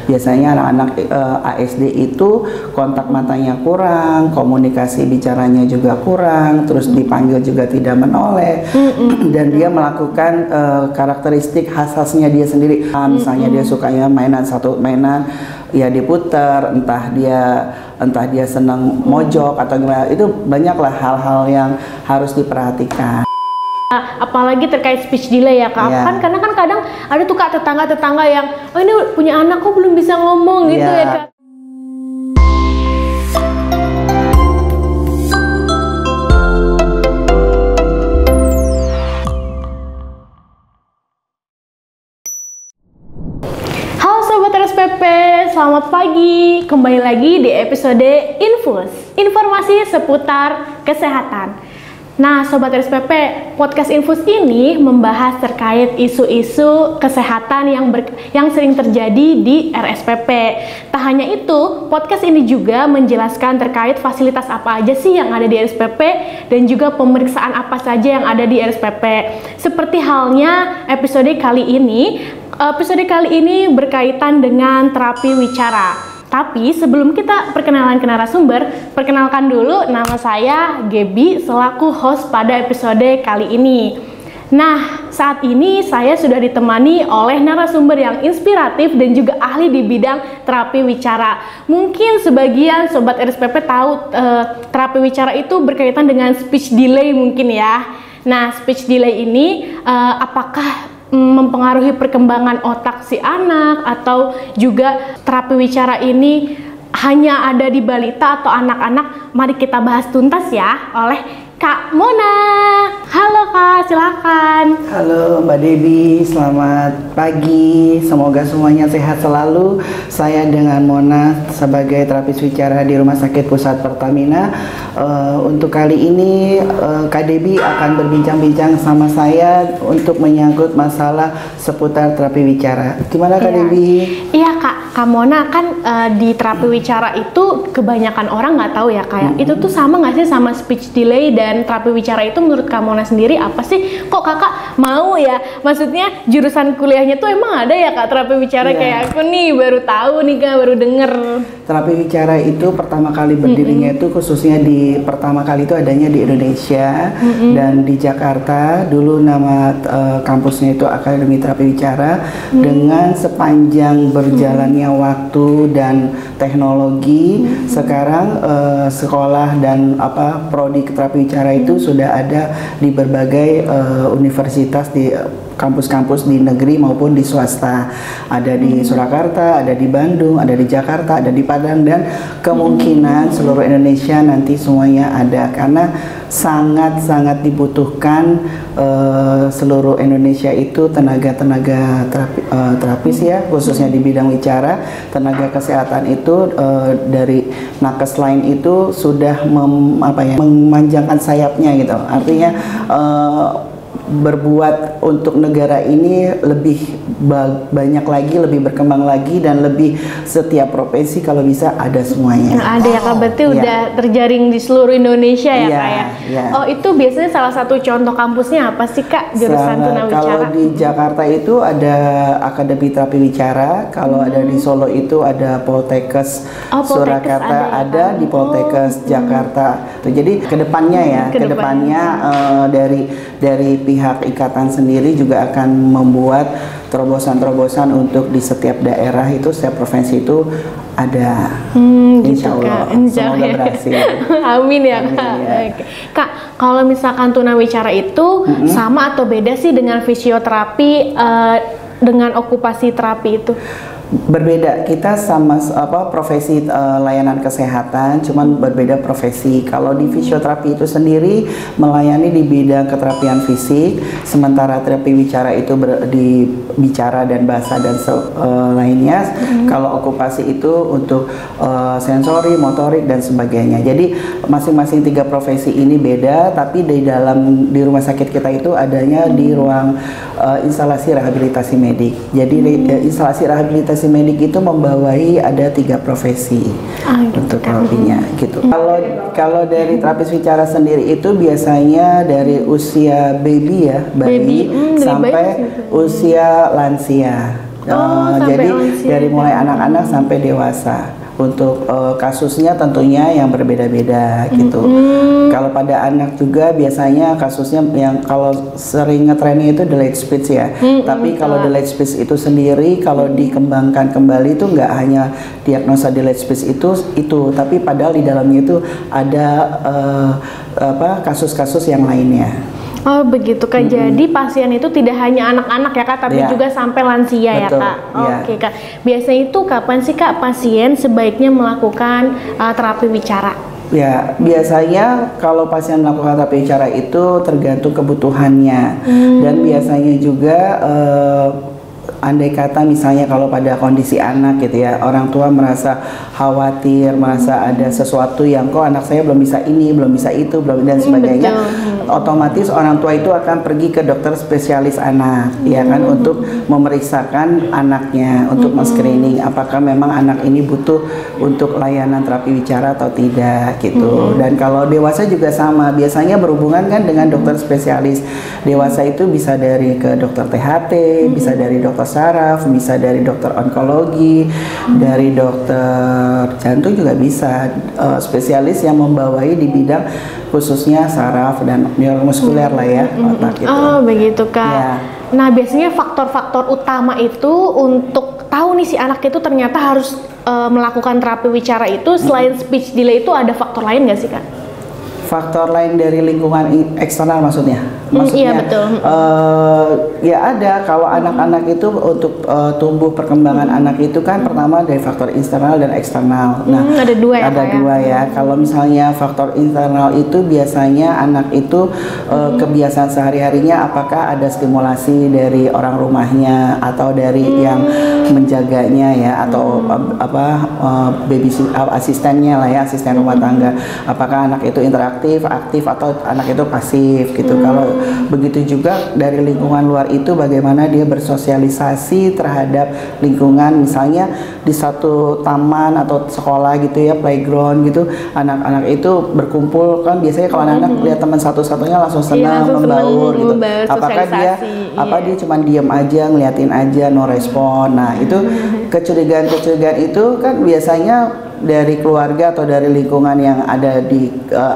Biasanya anak-anak ASD itu kontak matanya kurang, komunikasi bicaranya juga kurang, terus dipanggil juga tidak menoleh, dan dia melakukan karakteristik khasnya dia sendiri. Misalnya dia sukanya satu mainan, ya diputer, entah dia senang mojok atau gimana. Itu banyaklah hal-hal yang harus diperhatikan. Apalagi terkait speech delay ya Kak, kan karena kan kadang ada tuh Kak tetangga yang oh ini punya anak kok belum bisa ngomong gitu ya Kak. Halo Sobat RSPP, selamat pagi. Kembali lagi di episode Infus, informasi seputar kesehatan. Nah, Sobat RSPP, podcast Infus ini membahas terkait isu-isu kesehatan yang sering terjadi di RSPP. Tak hanya itu, podcast ini juga menjelaskan terkait fasilitas apa aja sih yang ada di RSPP dan juga pemeriksaan apa saja yang ada di RSPP. Seperti halnya episode kali ini berkaitan dengan terapi wicara. Tapi sebelum kita perkenalan ke narasumber, perkenalkan dulu nama saya Gaby selaku host pada episode kali ini. Nah, saat ini saya sudah ditemani oleh narasumber yang inspiratif dan juga ahli di bidang terapi wicara. Mungkin sebagian Sobat RSPP tahu terapi wicara itu berkaitan dengan speech delay mungkin ya. Nah, speech delay ini apakah mempengaruhi perkembangan otak si anak, atau juga terapi wicara ini hanya ada di balita atau anak-anak? Mari kita bahas tuntas ya oleh Kak Mona. Halo Kak, silakan. Halo Mbak Debbie, selamat pagi. Semoga semuanya sehat selalu. Saya dengan Mona sebagai terapis wicara di Rumah Sakit Pusat Pertamina. Untuk kali ini Kak Debbie akan berbincang-bincang sama saya untuk menyangkut masalah seputar terapi wicara. Gimana Kak Debbie? Iya Kak Mona, kan di terapi wicara itu kebanyakan orang nggak tahu ya kayak itu tuh sama nggak sih sama speech delay dan terapi wicara itu menurut Kak Mona sendiri apa sih? Kok kakak mau ya? Maksudnya jurusan kuliahnya tuh emang ada ya Kak terapi wicara? Kayak aku nih baru tahu nih Kak, baru denger. Terapi wicara itu pertama kali berdirinya itu khususnya pertama kali itu adanya di Indonesia dan di Jakarta. Dulu nama kampusnya itu Akademi Terapi Wicara. Dengan sepanjang berjalannya waktu dan teknologi, sekarang sekolah dan prodi terapi wicara itu sudah ada di berbagai universitas di kampus-kampus di negeri maupun di swasta. Ada di Surakarta, ada di Bandung, ada di Jakarta, ada di Padang, dan kemungkinan seluruh Indonesia nanti semuanya ada, karena sangat-sangat dibutuhkan seluruh Indonesia itu tenaga-tenaga terapis ya, khususnya di bidang wicara. Tenaga kesehatan itu dari nakes lain itu sudah memanjangkan sayapnya gitu. Artinya berbuat untuk negara ini lebih banyak lagi, lebih berkembang lagi, dan lebih setiap provinsi kalau bisa ada semuanya. Nah, ada ya Kak, berarti udah terjaring di seluruh Indonesia ya Kak ya? Oh, itu biasanya salah satu contoh kampusnya apa sih Kak, jurusan tunawicara? Kalau di Jakarta itu ada Akademi Terapi Wicara, kalau ada di Solo itu ada Poltekkes, Surakarta ada di Poltekkes Jakarta. Jadi kedepannya dari pihak ikatan sendiri juga akan membuat terobosan-terobosan untuk di setiap daerah itu, setiap provinsi itu ada. Insya Allah, semoga berhasil. Amin ya Kak. Oke. Kak, kalau misalkan tunawicara itu sama atau beda sih dengan fisioterapi, dengan okupasi terapi itu? Berbeda, kita sama profesi layanan kesehatan, cuman berbeda profesi. Kalau di fisioterapi itu sendiri melayani di bidang keterapian fisik, sementara terapi wicara itu di bicara dan bahasa dan lainnya. Kalau okupasi itu untuk sensori, motorik dan sebagainya. Jadi masing-masing tiga profesi ini beda, tapi di rumah sakit kita itu adanya di ruang instalasi rehabilitasi medik. Jadi instalasi rehabilitasi medik itu membawahi ada 3 profesi untuk terapinya gitu. Kalau dari terapis wicara sendiri itu biasanya dari usia bayi sampai usia lansia. Jadi dari mulai anak-anak sampai dewasa. Untuk kasusnya tentunya yang berbeda-beda gitu. Kalau pada anak juga biasanya kasusnya yang kalau sering ngetrennya itu delayed speech ya. Tapi kalau delayed speech itu sendiri kalau dikembangkan kembali itu nggak hanya diagnosa delayed speech itu, tapi padahal di dalamnya itu ada kasus-kasus yang lainnya. Oh begitu Kak, jadi pasien itu tidak hanya anak-anak ya Kak, tapi juga sampai lansia. Betul, ya Kak. Oke Kak, biasanya itu kapan sih Kak pasien sebaiknya melakukan terapi bicara? Ya, biasanya kalau pasien melakukan terapi bicara itu tergantung kebutuhannya. Dan biasanya juga andai kata misalnya kalau pada kondisi anak gitu ya, orang tua merasa khawatir, merasa ada sesuatu yang kok anak saya belum bisa ini, belum bisa itu, belum dan sebagainya, otomatis orang tua itu akan pergi ke dokter spesialis anak, ya kan, untuk memeriksakan anaknya, untuk men-screening apakah memang anak ini butuh untuk layanan terapi bicara atau tidak gitu. Dan kalau dewasa juga sama, biasanya berhubungan kan dengan dokter spesialis. Dewasa itu bisa dari ke dokter THT, bisa dari dokter saraf, bisa dari dokter onkologi, dari dokter jantung juga bisa, spesialis yang membawai di bidang khususnya saraf dan neuromuskuler lah ya, otak gitu. Oh begitu Kak. Ya. Nah biasanya faktor-faktor utama itu untuk tahu nih si anak itu ternyata harus melakukan terapi bicara itu selain speech delay itu ada faktor lain nggak sih Kak? Faktor lain dari lingkungan eksternal maksudnya? Iya betul. Ya ada, kalau anak-anak itu untuk tumbuh perkembangan anak itu kan pertama dari faktor internal dan eksternal. Nah ada dua ya. Ada dua ya. Kalau misalnya faktor internal itu biasanya anak itu kebiasaan sehari-harinya, apakah ada stimulasi dari orang rumahnya atau dari yang menjaganya ya, atau asistennya lah ya, asisten rumah tangga. Apakah anak itu aktif atau anak itu pasif gitu. Kalau begitu juga dari lingkungan luar itu bagaimana dia bersosialisasi terhadap lingkungan, misalnya di satu taman atau sekolah gitu ya, playground gitu, anak-anak itu berkumpul kan biasanya kalau anak-anak lihat teman satu-satunya langsung senang, membaur gitu. Apakah dia dia cuma diam aja, ngeliatin aja, no respon. Nah itu kecurigaan itu kan biasanya dari keluarga atau dari lingkungan yang ada di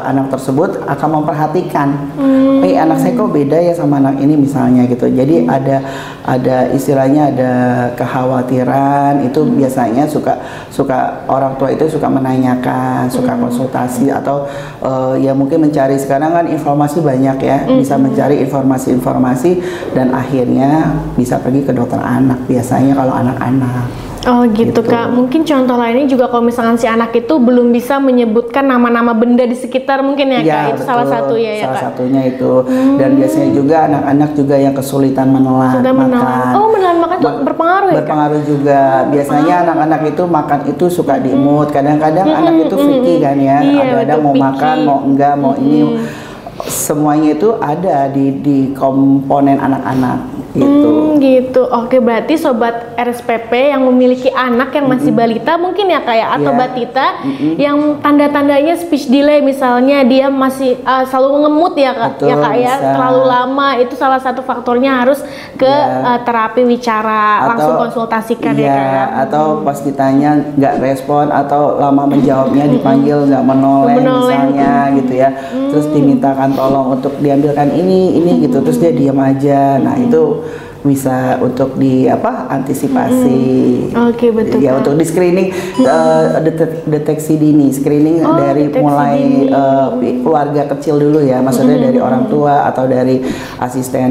anak tersebut akan memperhatikan, anak saya kok beda ya sama anak ini misalnya gitu. Jadi ada istilahnya ada kekhawatiran, itu biasanya suka orang tua itu suka menanyakan, suka konsultasi atau ya mungkin mencari, sekarang kan informasi banyak ya, bisa mencari informasi-informasi dan akhirnya bisa pergi ke dokter anak biasanya kalau anak-anak. Oh gitu Kak, mungkin contoh lainnya juga kalau misalkan si anak itu belum bisa menyebutkan nama-nama benda di sekitar mungkin ya Kak, itu betul, salah satu ya Kak? Salah satunya itu, dan biasanya juga anak-anak juga yang kesulitan menelan makan. Oh menelan makan itu berpengaruh ya Kak? Berpengaruh juga, biasanya anak-anak itu makan itu suka diemut, kadang-kadang anak itu freaky kan ya, ada mau makan, mau enggak, mau ini, semuanya itu ada di komponen anak-anak. Gitu. Oke, berarti sobat RSPP yang memiliki anak yang masih balita mungkin ya kayak atau batita yang tanda-tandanya speech delay, misalnya dia masih selalu ngemut ya Kak. Betul, ya Kak ya, terlalu lama, itu salah satu faktornya harus ke terapi bicara, langsung konsultasikan ya Kak. Atau pas ditanya nggak respon atau lama menjawabnya, dipanggil nggak menoleh misalnya gitu ya. Terus dimintakan tolong untuk diambilkan ini gitu, terus dia diam aja. Nah itu bisa untuk antisipasi. Oke, betul. Ya, untuk di screening, deteksi dini, screening dari mulai keluarga kecil dulu ya, maksudnya dari orang tua atau dari asisten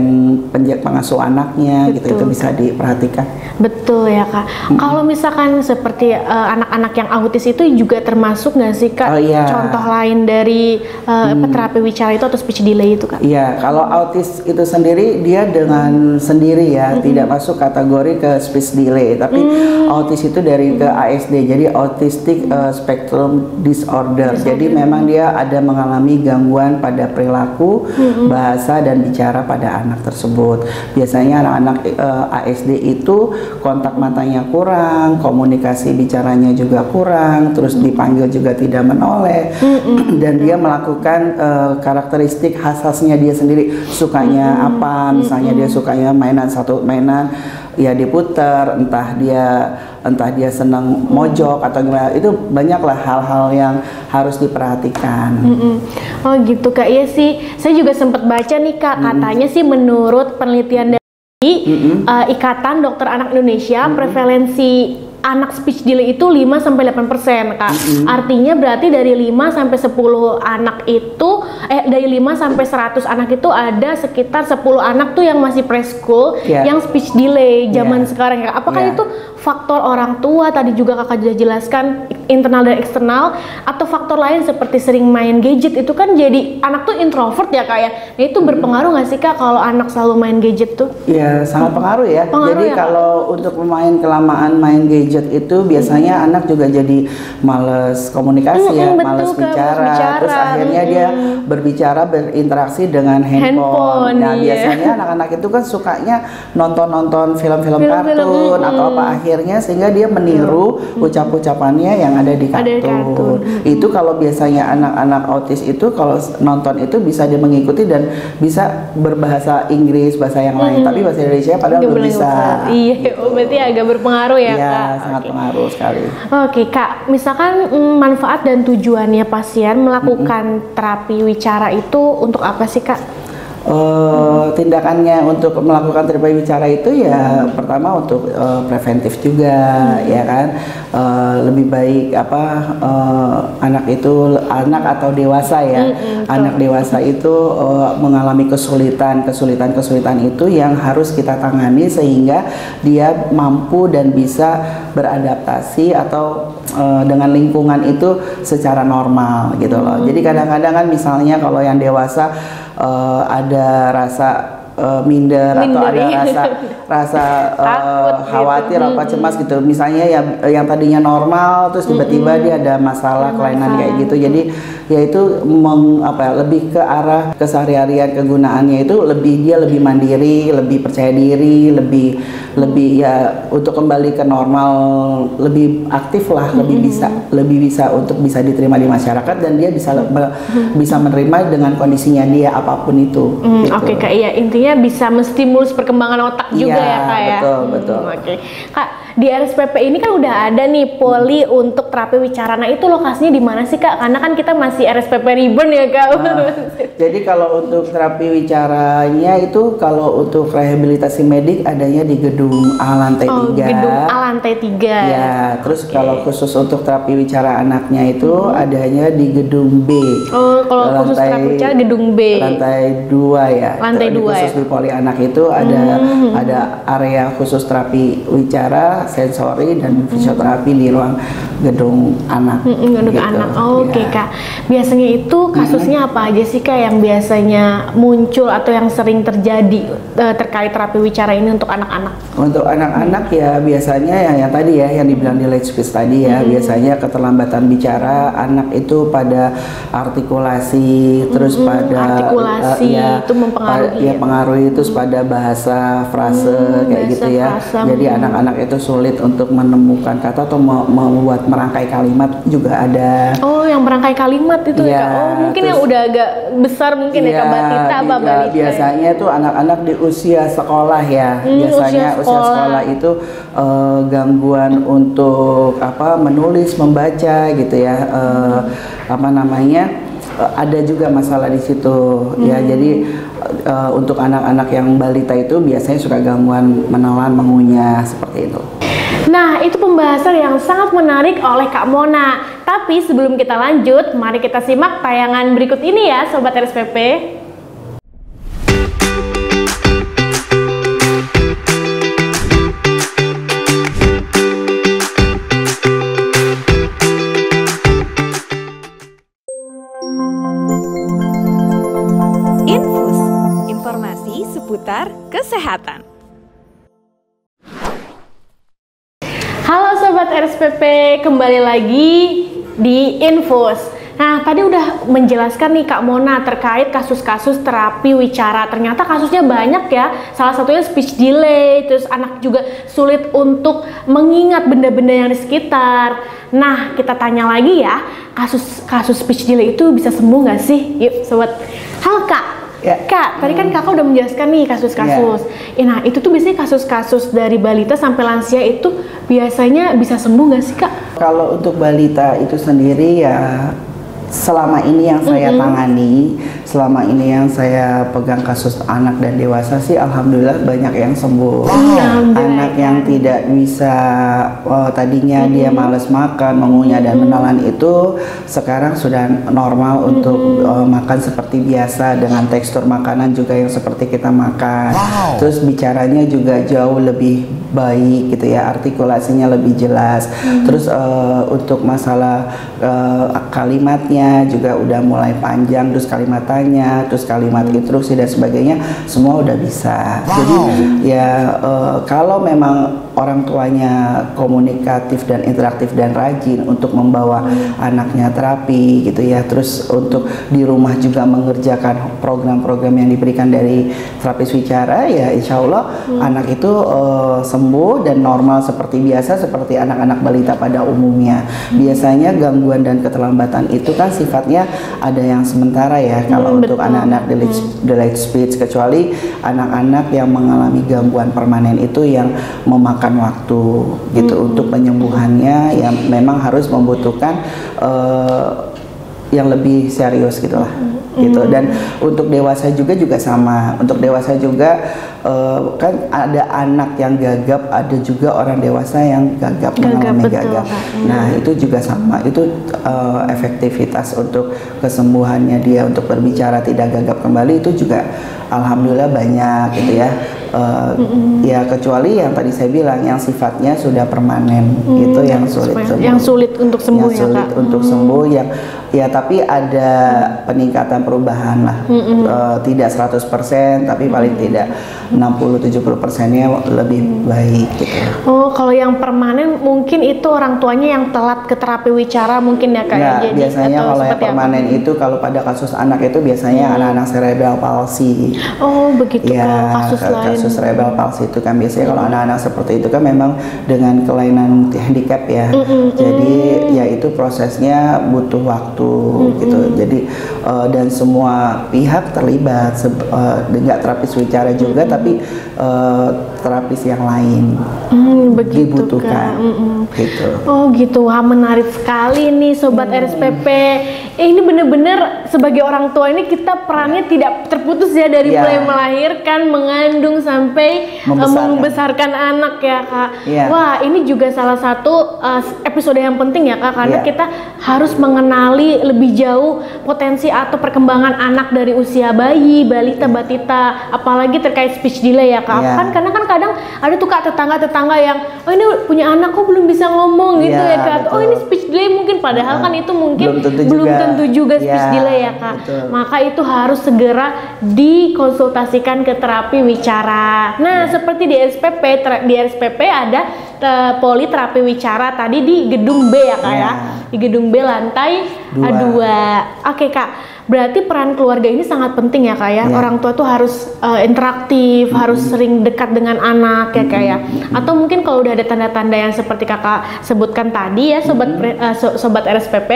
pengasuh anaknya, gitu, itu bisa diperhatikan. Betul ya Kak. Kalau misalkan seperti anak-anak yang autis itu juga termasuk nggak sih Kak? Contoh lain dari terapi bicara itu atau speech delay itu Kak? Iya, kalau autis itu sendiri dia dengan sendiri ya, tidak masuk kategori ke speech delay, tapi autis itu dari ke ASD, jadi autistic spectrum disorder. Jadi memang dia ada mengalami gangguan pada perilaku, bahasa dan bicara pada anak tersebut. Biasanya anak-anak ASD itu kontak matanya kurang, komunikasi bicaranya juga kurang, terus dipanggil juga tidak menoleh, dan dia melakukan karakteristik khasnya dia sendiri, sukanya apa, misalnya dia sukanya mainan mainan ya diputer, entah dia senang mojok atau gimana, itu banyaklah hal-hal yang harus diperhatikan. Oh gitu Kak, iya sih, saya juga sempat baca nih Kak, katanya sih menurut penelitian dari Ikatan Dokter Anak Indonesia, prevalensi anak speech delay itu 5-8% Kak. Artinya berarti dari 5-10 anak itu dari 5-100 anak itu ada sekitar 10 anak tuh yang masih preschool yang speech delay zaman sekarang ya. Apakah itu faktor orang tua tadi juga Kakak sudah jelaskan, internal dan eksternal, atau faktor lain seperti sering main gadget? Itu kan jadi anak tuh introvert ya Kak ya. Nah itu berpengaruh nggak sih Kak kalau anak selalu main gadget tuh? Ya sangat pengaruh ya. Jadi ya, kalau untuk kelamaan main gadget itu biasanya anak juga jadi males komunikasi males bicara. Terus akhirnya dia berbicara, berinteraksi dengan handphone. Nah biasanya anak-anak itu kan sukanya nonton film-film kartun atau apa, akhirnya sehingga dia meniru ucapannya yang ada di kartun. Itu kalau biasanya anak-anak autis itu kalau nonton itu bisa dia mengikuti dan bisa berbahasa Inggris, bahasa yang lain, tapi bahasa Indonesia padahal belum bisa. Iya, berarti agak berpengaruh ya Kak. Sangat pengaruh sekali. Oke Kak, misalkan manfaat dan tujuannya pasien melakukan terapi wicara itu untuk apa sih Kak? Tindakannya untuk melakukan terapi wicara itu ya pertama untuk preventif juga, ya kan, lebih baik anak atau dewasa ya, anak dewasa itu mengalami kesulitan itu yang harus kita tangani sehingga dia mampu dan bisa beradaptasi atau dengan lingkungan itu secara normal gitu loh. Jadi kadang-kadang kan misalnya kalau yang dewasa ada rasa minder atau ada rasa khawatir apa cemas gitu. Misalnya yang tadinya normal terus tiba-tiba dia ada masalah kelainan kayak gitu. Jadi ya itu lebih ke arah keseharian kegunaannya itu dia lebih mandiri, lebih percaya diri, lebih ya untuk kembali ke normal, lebih aktif lah, lebih bisa untuk bisa diterima di masyarakat dan dia bisa menerima dengan kondisinya dia apapun itu. Gitu. Oke Kak, iya intinya bisa menstimulus perkembangan otak juga ya Kak ya. Betul. Oke. Kak, di RSPP ini kan udah ada nih poli untuk terapi wicara. Nah itu lokasinya di mana sih Kak? Karena kan kita masih RSPP Ribbon ya Kak. Jadi kalau untuk terapi wicaranya itu kalau untuk rehabilitasi medik adanya di gedung A lantai 3. Gedung A lantai 3. Ya, terus kalau khusus untuk terapi wicara anaknya itu adanya di gedung B. Kalau khusus terapi wicara gedung B. Lantai 2 ya. Lantai 2 khusus di poli anak itu ada area khusus terapi wicara, sensori dan fisioterapi di ruang gedung anak. Gedung anak. Oke Kak. Biasanya itu kasusnya apa aja sih Kak yang biasanya muncul atau yang sering terjadi terkait terapi wicara ini untuk anak-anak? Untuk anak-anak ya biasanya yang tadi ya yang dibilang di late speech tadi ya, biasanya keterlambatan bicara anak itu pada artikulasi, terus pada artikulasi itu mempengaruhi. Pengaruhi itu pada bahasa frase kayak gitu ya. Jadi anak-anak itu sulit untuk menemukan kata atau membuat merangkai kalimat juga ada. Yang merangkai kalimat itu ya. Mungkin yang udah agak besar mungkin ya Kak, balita. Biasanya itu anak-anak di usia sekolah ya. Biasanya usia sekolah itu gangguan untuk menulis, membaca gitu ya. Ada juga masalah di situ ya. Jadi untuk anak-anak yang balita itu biasanya suka gangguan menelan, mengunyah seperti itu. Nah, itu pembahasan yang sangat menarik oleh Kak Mona. Tapi sebelum kita lanjut, mari kita simak tayangan berikut ini ya, Sobat RSPP. Infus, informasi seputar kesehatan. Halo Sobat RSPP, kembali lagi di Infus. Nah, tadi udah menjelaskan nih Kak Mona terkait kasus-kasus terapi wicara. Ternyata kasusnya banyak ya. Salah satunya speech delay, terus anak juga sulit untuk mengingat benda-benda yang di sekitar. Nah, kita tanya lagi ya, kasus speech delay itu bisa sembuh nggak sih? Yuk Sobat. Halo Kak, Ya. Kak, tadi kan kakak udah menjelaskan nih kasus-kasus. Nah, itu tuh biasanya kasus-kasus dari balita sampai lansia itu biasanya bisa sembuh nggak sih, Kak? Kalau untuk balita itu sendiri ya selama ini yang saya tangani, selama ini yang saya pegang kasus anak dan dewasa sih alhamdulillah banyak yang sembuh. Anak yang tidak bisa tadinya dia malas makan, mengunyah dan menelan itu sekarang sudah normal untuk makan seperti biasa dengan tekstur makanan juga yang seperti kita makan. Terus bicaranya juga jauh lebih baik gitu ya, artikulasinya lebih jelas. Terus untuk masalah kalimatnya juga udah mulai panjang, terus kalimat tanya, terus kalimat instruksi dan sebagainya semua udah bisa. Jadi ya kalau memang orang tuanya komunikatif dan interaktif dan rajin untuk membawa anaknya terapi gitu ya, terus untuk di rumah juga mengerjakan program-program yang diberikan dari terapis wicara, ya insya Allah anak itu sembuh dan normal seperti biasa, seperti anak-anak balita pada umumnya. Biasanya gangguan dan keterlambatan itu kan sifatnya ada yang sementara ya, kalau untuk anak-anak delayed speech, kecuali anak-anak yang mengalami gangguan permanen itu yang memakan waktu gitu untuk penyembuhannya, yang memang harus membutuhkan yang lebih serius gitulah gitu. Dan untuk dewasa juga sama. Untuk dewasa juga kan ada anak yang gagap, ada juga orang dewasa yang mengalami gagap. Nah itu juga sama, itu efektivitas untuk kesembuhannya dia untuk berbicara tidak gagap kembali itu juga alhamdulillah banyak gitu ya. Ya kecuali yang tadi saya bilang yang sifatnya sudah permanen itu yang sulit sembuh. Yang sulit untuk sembuh yang sulit untuk sembuh yang ya, tapi ada peningkatan perubahan lah. Tidak 100% tapi paling tidak 60-70%-nya lebih baik gitu. Oh, kalau yang permanen mungkin itu orang tuanya yang telat ke terapi wicara mungkin ya Kak. Ya, biasanya kalau yang permanen itu kalau pada kasus anak itu biasanya anak-anak cerebral palsy. Oh, begitu ya, kasus lain. Kasus cerebral palsy itu kan biasanya kalau anak-anak seperti itu kan memang dengan kelainan handicap ya. Jadi ya itu prosesnya butuh waktu gitu. Jadi dan semua pihak terlibat, nggak terapis wicara juga tapi terapis yang lain dibutuhkan. Gitu. Oh gitu, wah menarik sekali nih Sobat RSPP. Ini bener-bener sebagai orang tua ini kita perannya tidak terputus ya dari mulai melahirkan, mengandung sampai membesarkan anak ya Kak. Wah ini juga salah satu episode yang penting ya Kak, karena kita harus mengenali lebih jauh potensi atau perkembangan anak dari usia bayi, balita, batita, apalagi terkait speech delay ya Kak. Kan karena kan kadang ada tuh Kak tetangga-tetangga yang oh ini punya anak kok belum bisa ngomong gitu ya Kak. Oh ini speech delay mungkin, padahal kan itu mungkin belum tentu juga speech delay ya Kak. Maka itu harus segera dikonsultasikan ke terapi wicara. Nah seperti di RSPP ada poli terapi wicara tadi di gedung B ya Kak ya. Di gedung B lantai 2. Oke Kak, berarti peran keluarga ini sangat penting ya Kak ya. Orang tua tuh harus interaktif, harus sering dekat dengan anak ya Kak ya. Atau mungkin kalau udah ada tanda-tanda yang seperti Kakak sebutkan tadi ya sobat RSPP,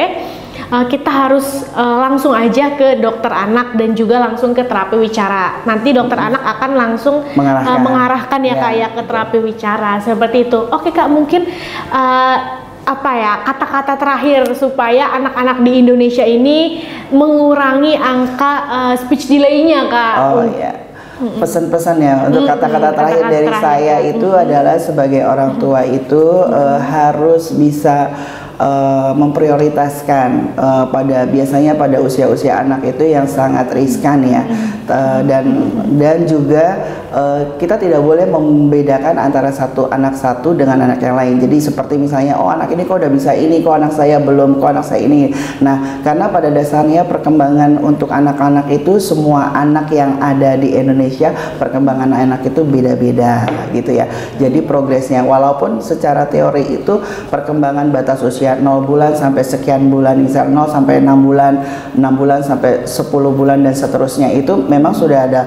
kita harus langsung aja ke dokter anak dan juga langsung ke terapi wicara. Nanti dokter anak akan langsung mengarahkan ya Kak ya ke terapi wicara seperti itu. Oke Kak, mungkin apa ya kata-kata terakhir supaya anak-anak di Indonesia ini mengurangi angka speech delay-nya Kak. Oh iya. Pesan-pesan ya untuk kata-kata terakhir dari saya itu adalah sebagai orang tua itu harus bisa memprioritaskan biasanya pada usia-usia anak itu yang sangat riskan ya, dan juga kita tidak boleh membedakan antara anak satu dengan anak yang lain. Jadi seperti misalnya oh anak ini kok udah bisa ini, kok anak saya belum, kok anak saya ini. Nah karena pada dasarnya perkembangan untuk anak-anak itu semua anak yang ada di Indonesia perkembangan anak itu beda-beda gitu ya. Jadi progresnya walaupun secara teori itu perkembangan batas usia 0 bulan sampai sekian bulan, misal 0 sampai 6 bulan sampai 10 bulan dan seterusnya itu memang sudah ada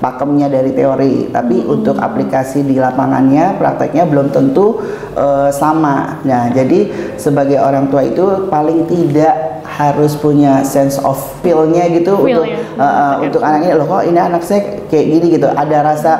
pakemnya dari teori, tapi untuk aplikasi di lapangannya prakteknya belum tentu sama. Nah jadi sebagai orang tua itu paling tidak harus punya sense of feel-nya gitu untuk anak ini loh, kok ini anak saya kayak gini gitu. Ada rasa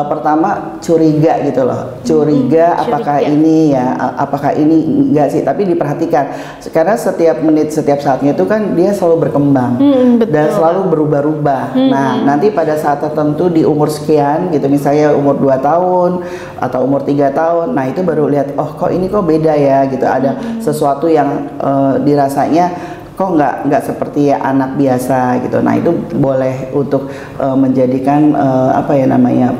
pertama curiga gitu loh, curiga apakah ini ya, apakah ini enggak sih, tapi diperhatikan karena setiap menit setiap saatnya itu kan dia selalu berkembang dan selalu berubah-ubah. Nah nanti pada saat tertentu di umur sekian gitu, misalnya umur 2 tahun atau umur 3 tahun, nah itu baru lihat, oh kok ini kok beda ya gitu, ada sesuatu yang dirasanya kok nggak seperti anak biasa gitu. Nah itu boleh untuk menjadikan apa ya namanya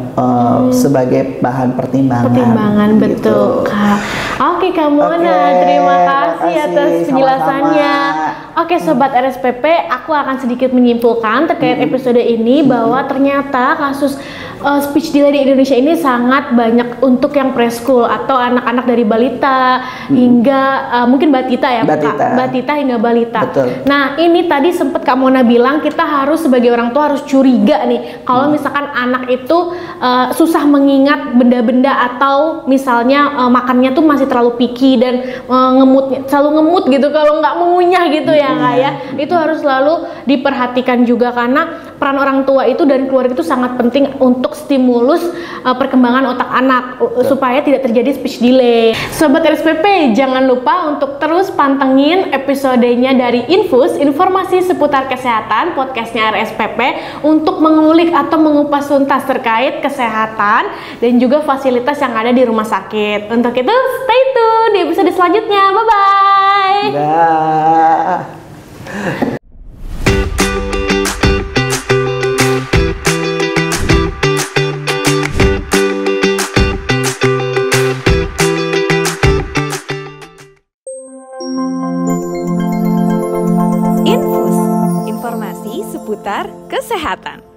sebagai bahan pertimbangan. Betul Kak. Oke Kak Mona, terima kasih atas penjelasannya. Oke Sobat RSPP, aku akan sedikit menyimpulkan terkait episode ini bahwa ternyata kasus speech delay di Indonesia ini sangat banyak untuk yang preschool atau anak-anak dari balita hingga mungkin batita ya, batita hingga balita. Betul. Nah ini tadi sempat Kak Mona bilang kita harus sebagai orang tua harus curiga nih kalau misalkan anak itu susah mengingat benda-benda atau misalnya makannya tuh masih terlalu picky dan selalu ngemut gitu kalau nggak mengunyah gitu ya Kak ya. Itu harus selalu diperhatikan juga karena peran orang tua itu dan keluarga itu sangat penting untuk stimulus perkembangan otak anak supaya tidak terjadi speech delay. Sobat RSPP, jangan lupa untuk terus pantengin episodenya dari Infus, informasi seputar kesehatan, podcastnya RSPP untuk mengulik atau mengupas tuntas terkait kesehatan dan juga fasilitas yang ada di rumah sakit. Untuk itu, stay tune di episode selanjutnya. Bye-bye! Infus, informasi seputar kesehatan.